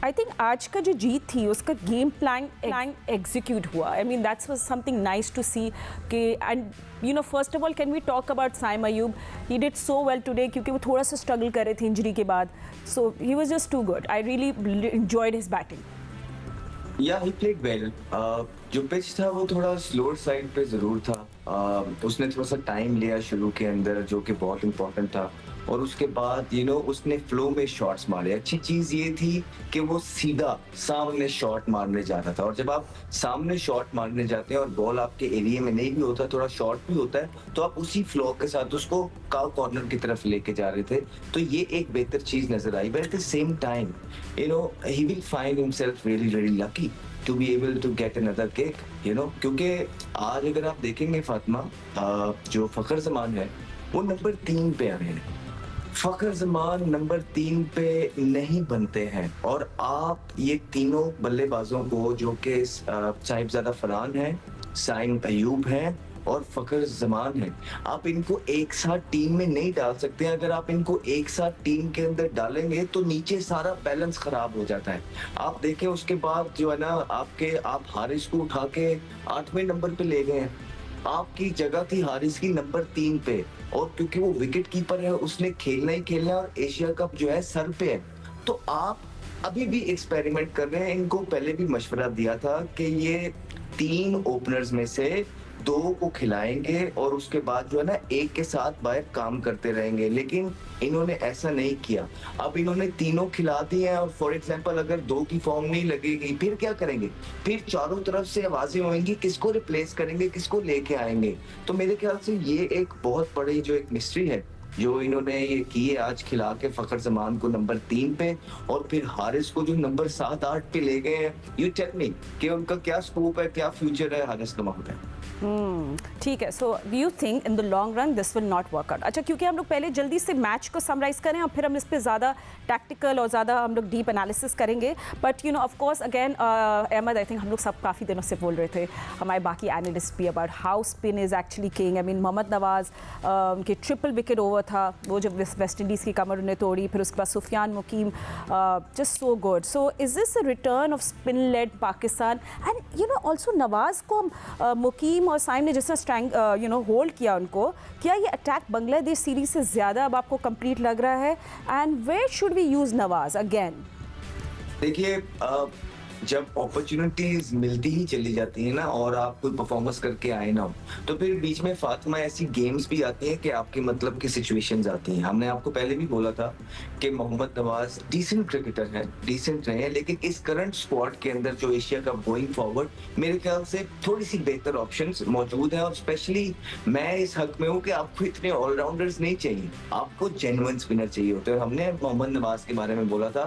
I think आज का जो जीत थी उसका गेम प्लान एग्जीक्यूट हुआ. I mean that's was something nice to see कि and you know first of all can we talk about Saim Ayub. He did so well today क्योंकि वो थोड़ा सा स्ट्रगल कर रहे थे इंजरी के बाद. So he was just too good. I really enjoyed his batting. Yeah he played well. जो पिच था वो थोड़ा स्लोअर साइड पे जरूर था. उसने थोड़ा सा टाइम लिया शुरू के अंदर जो कि बहुत इंपॉर्टेंट था, और उसके बाद उसने फ्लो में शॉट्स मारे. अच्छी चीज ये थी कि वो सीधा सामने शॉट मारने जाता था, और जब आप सामने शॉट मारने जाते हैं और बॉल आपके एरिया में नहीं भी होता, थोड़ा शॉर्ट भी होता है, तो आप उसी फ्लो के साथ उसको काउ कॉर्नर की तरफ लेके जा रहे थे. तो ये एक बेहतर चीज नजर आई. But at the same time he will find himself really really lucky to be able to get another kick, क्योंकि आज अगर आप देखेंगे फातिमा, जो फखर जमान है वो नंबर 3 पे आए हैं. फखर जमान नंबर 3 पे नहीं बनते हैं, और आप ये तीनों बल्लेबाजों को जो कि साहिबजादा फरहान है, साइम अयूब है और फखर जमान है, आप इनको एक साथ टीम में नहीं डाल सकते. अगर आप इनको एक साथ टीम के अंदर डालेंगे तो नीचे सारा बैलेंस खराब हो जाता है. आप देखें उसके बाद जो है ना, आप हारिस को उठा के 8वें नंबर पे ले गए हैं. आपकी जगह थी हारिस की नंबर 3 पे, और क्योंकि वो विकेट कीपर है उसने खेलना ही खेलना है, और एशिया कप जो है सर पे है. तो आप अभी भी एक्सपेरिमेंट कर रहे हैं. इनको पहले भी मशवरा दिया था कि ये 3 ओपनर्स में से 2 को खिलाएंगे और उसके बाद जो है ना एक के साथ बाहर काम करते रहेंगे, लेकिन इन्होंने ऐसा नहीं किया. अब इन्होंने तीनों खिला दिए हैं, और फॉर एग्जांपल अगर 2 की फॉर्म नहीं लगेगी फिर क्या करेंगे? फिर चारों तरफ से आवाजें होंगी किसको रिप्लेस करेंगे, किसको लेके आएंगे. तो मेरे ख्याल से ये एक बहुत बड़ी जो एक मिस्ट्री है जो इन्होंने ये की है, आज खिला के फखर जमान को नंबर 3 पे और फिर हारिस को जो नंबर 7-8 पे ले गए हैं. यू टेल मी कि उनका क्या स्कोप है, क्या फ्यूचर है हारिस का माहौल है. ठीक है. So do you think in the long run this will not work out? अच्छा, क्योंकि हम लोग पहले जल्दी से मैच को समराइज करें और फिर हम इस पे ज़्यादा टैक्टिकल और ज़्यादा हम लोग डीप एनालिसिस करेंगे. But you know of course again Ahmed, I think हम लोग सब काफ़ी दिनों से बोल रहे थे, हमारे बाकी एनालिस्ट भी, about how spin is actually king. I mean Mohammad Nawaz के ट्रिपल विकेट ओवर था वो जब वेस्ट इंडीज़ की कमर उन्हें तोड़ी, फिर उसके बाद Sufiyan Muqeem, just so good. So is this a return of spin led Pakistan? And you know also Nawaz को मुकीम और साइम ने जिस तरह होल्ड किया उनको, क्या ये अटैक बांग्लादेश सीरीज से ज़्यादा अब आपको कंप्लीट लग रहा है? And where should we use Nawaz again? देखिए, जब अपॉर्चुनिटीज मिलती ही चली जाती है ना, और आप कोई परफॉर्मेंस करके आए ना, तो फिर बीच में फातिमा ऐसी गेम्स भी आती हैं कि आपके मतलब की सिचुएशंस आती हैं. हमने आपको पहले भी बोला था कि मोहम्मद नवाज डिसेंट क्रिकेटर है, डिसेंट रहे हैं, लेकिन इस करंट स्क्वाड के अंदर जो एशिया कप गोइंग फॉरवर्ड मेरे ख्याल से थोड़ी सी बेहतर ऑप्शंस मौजूद हैं. और स्पेशली मैं इस हक में हूँ कि आपको इतने ऑलराउंडर्स नहीं चाहिए, आपको जेन्युइन स्पिनर चाहिए होते हैं. हमने मोहम्मद नवाज के बारे में बोला था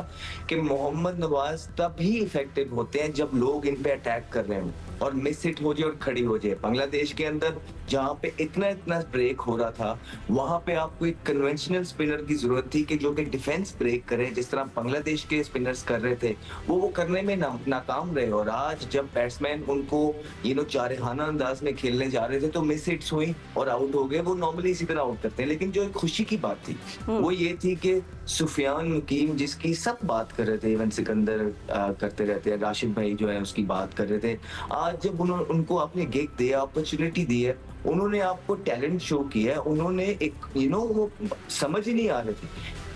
कि मोहम्मद नवाज तभी इफेक्टिव होते हैं जब लोग इन पे अटैक कर रहे हो और मिस हिट हो जाए और खड़ी हो जाए. बांग्लादेश के अंदर जहां पे इतना ब्रेक हो रहा था, वहां पे आपको एक कन्वेंशनल स्पिनर की जरूरत थी कि जो कि डिफेंस ब्रेक करे, जिस तरह बांग्लादेश के स्पिनर्स कर रहे थे. वो करने में नाकाम रहे, और आज जब बैट्समैन उनको चारहाना अंदाज में खेलने जा रहे थे तो मिस हिट्स हुई और आउट हो गए. वो नॉर्मली इसी तरह आउट करते हैं, लेकिन जो एक खुशी की बात थी वो ये थी कि सुफियान मुकीम, जिसकी सब बात कर रहे थे, इवन सिकंदर करते रहते हैं, राशिद भाई जो है उसकी बात कर रहे थे, आज जब उनको आपने गिग दिया, अपॉर्चुनिटी दी है, उन्होंने आपको टैलेंट शो किया है. उन्होंने एक वो समझ ही नहीं आ रहे थे,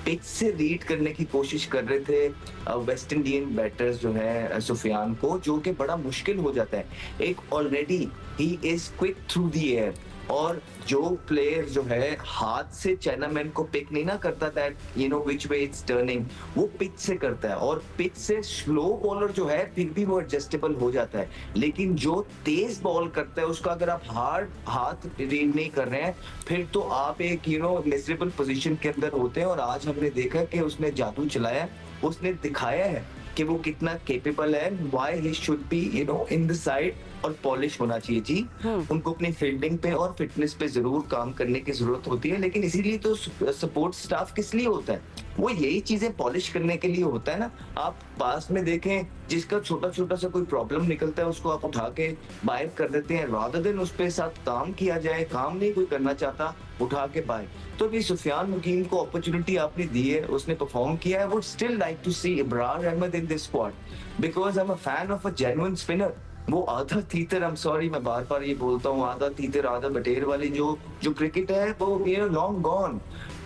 पिच से रीड करने की कोशिश कर रहे थे वेस्ट इंडियन बैटर्स जो है सुफियान को, जो कि बड़ा मुश्किल हो जाता है. एक already he is quick through the air, और जो प्लेयर जो है हाथ से चाइनामैन को पिक नहीं ना करता, that which way it's turning, वो पिच से करता है. और पिच से स्लो बॉलर जो है फिर भी वो एडजस्टेबल हो जाता है, लेकिन जो तेज बॉल करता है उसका अगर आप हाथ रीड नहीं कर रहे हैं फिर तो आप एक मिजरेबल पोजीशन के अंदर होते हैं. और आज हमने देखा कि उसने जादू चलाया, उसने दिखाया है कि वो कितना केपेबल है, why he should be in the side और पॉलिश होना चाहिए जी। उनको अपनी फील्डिंग पे और फिटनेस पे जरूर काम करने की जरूरत होती है, लेकिन इसीलिए तो सपोर्ट स्टाफ किस लिए होता है? वो यही चीजें पॉलिश करने के लिए होता है ना। आप पास में देखें, जिसका छोटा छोटा सा कोई प्रॉब्लम निकलता है उसको आप उठा के बाहर कर देते हैं, रादर देन उस पे साथ काम किया जाए। काम नहीं कोई करना चाहता, उठा के बाहर। तो अभी सुफियान मुकीम को अपॉर्चुनिटी आपने दी है, उसने परफॉर्म किया है। Would still like to see Ibrar Ahmed in this squad because I am a fan of a genuine spinner. वो आधा तीतर, आई एम सॉरी मैं बार बार ये बोलता हूँ, आधा तीतर आधा बटेर वाली जो जो क्रिकेट है वो लॉन्ग गॉन।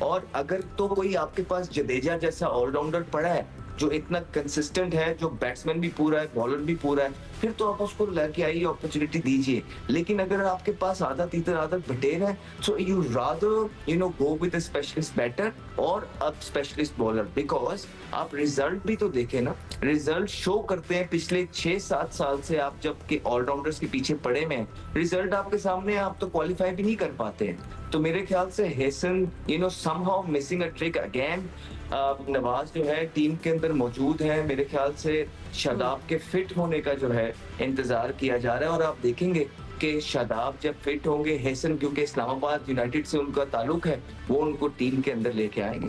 और अगर तो कोई आपके पास जडेजा जैसा ऑलराउंडर पड़ा है जो इतना कंसिस्टेंट है, जो बैट्समैन भी पूरा है, बॉलर भी पूरा है, फिर तो आप उसको लेके आइए, अपॉर्चुनिटी दीजिए। लेकिन अगर आपके पास आधा तीतर आधा बटेर है, so you rather go with a specialist batter और अ स्पेशलिस्ट बॉलर, बिकॉज आप रिजल्ट भी तो देखें ना। रिजल्ट शो करते हैं पिछले 6-7 साल से आप जब के ऑलराउंडर्स के पीछे पड़े में रिजल्ट आपके सामने, आप तो क्वालिफाई भी नहीं कर पाते हैं। तो मेरे ख्याल से Hesson somehow missing a trick again. Nawaz जो है टीम के अंदर मौजूद है, मेरे ख्याल से शादाब के फिट होने का जो है इंतजार किया जा रहा है। और आप देखेंगे कि शादाब जब फिट होंगे, हेसन क्योंकि इस्लामाबाद यूनाइटेड से उनका ताल्लुक है, वो उनको टीम के अंदर लेके आएंगे।